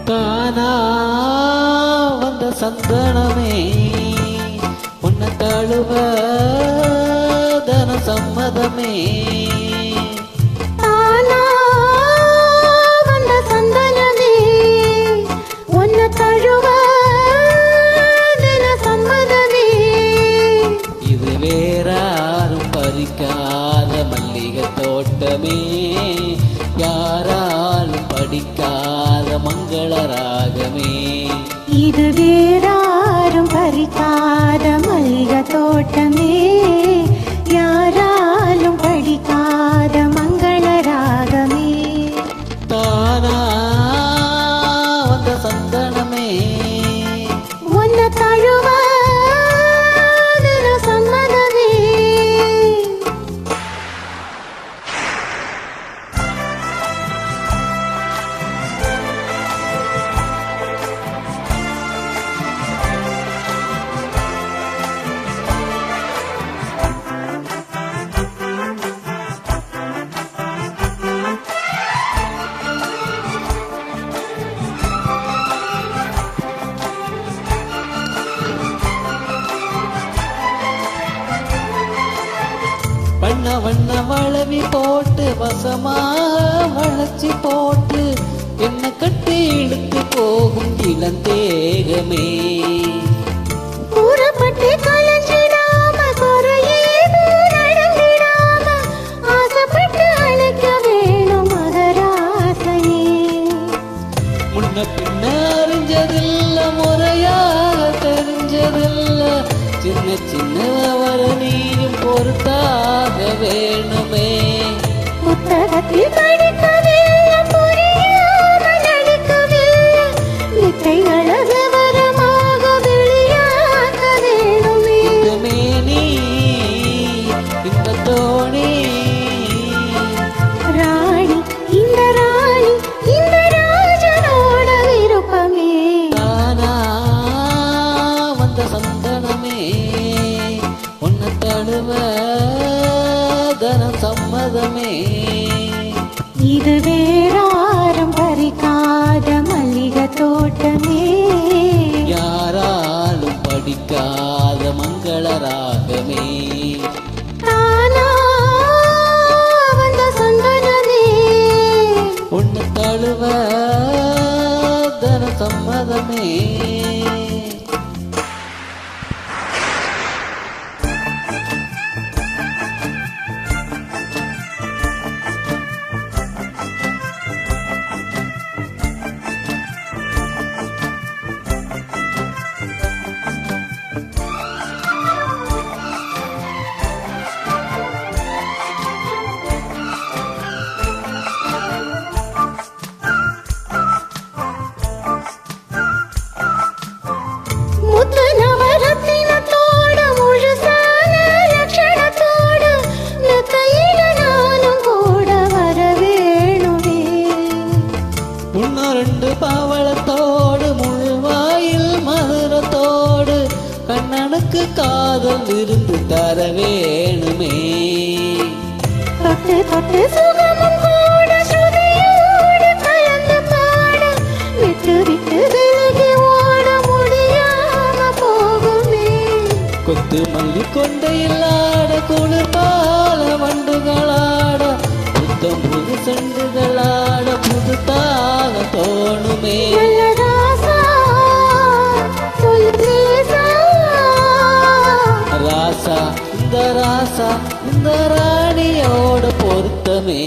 தானா வந்த சந்தனமே உன்னை தழுவ தன சம்மதமே. தானா வந்த சந்தனமே உன்னை தழுவ தன சம்மதமே. இது வேறாரும் பறிக்காத மல்லிகை தோட்டமே, யாராலும் படிக்காத மங்கள ராகமே. இது வேறாரும் பறிக்காத மல்லிகை தோட்டமே, யாராலும் படிக்காத மங்கள ராகமே. தானா வந்த சந்தனமே உன்னை தழுவ தன சம்மதமே. வண்ண வண்ண வளவி போட்டு வசமா வளைச்சி போட்டு என்ன கட்டி இழுத்து போகும் இளந்தேகமே. கூறப்பட்டு கலஞ்சிடாம குறையேது நடந்திடாம ஆசைப்பட்டு அழைக்க வேணும் மகராசனே. முன்ன பின்ன அறிஞ்சதில்ல, முறையாக தெரிஞ்சதில்ல, சின்ன சின்ன வர நீயும் பொறுத்தாக வேணுமே. புத்தகத்தில் படிக்கவில்லை, புரியாம நடிக்கவில்லை, வித்தைகள விவரமாக வெளியாக்க வேணுமே. இதுமே நீ இந்த தோணி ராணி இந்த ராணி இந்த ராஜனோட விருப்பமே. தானா வந்த சந்தனமே உன்னை தழுவ தன சம்மதமே. இது வேறாரும் பறிக்காத மல்லிகை தோட்டமே, யாராலும் படிக்காத மங்கள ராகமே. தானா வந்த சந்தனமே உன்னை தழுவ தன சம்மதமே. முத்து நவரத்தினத்தோட முழுசான லட்சணத்தோட நெத்தையில நானும் கூட வர வேணுமே. உன்ன ரெண்டு பாவளத்தோடு முழுவாயில் மதுரத்தோடு கண்ணனுக்கு காதல் விருந்து தர வேணுமே. தொட்டு தொட்டு சுகமும் கூட ஸ்ருதியோடு கலந்து பாட, விட்டு விட்டு விலகி ஓட முடியாம போகுமே. கொத்து மல்லி கொண்டையில்லாட குளிர்பால வண்டுகளாட, புத்தம் புது செண்டுகளாட புதுத்தாக தோணுமே. நல்ல ராசா சொல் பேசா, ராசா இந்த ராணியோட பொருத்தமே.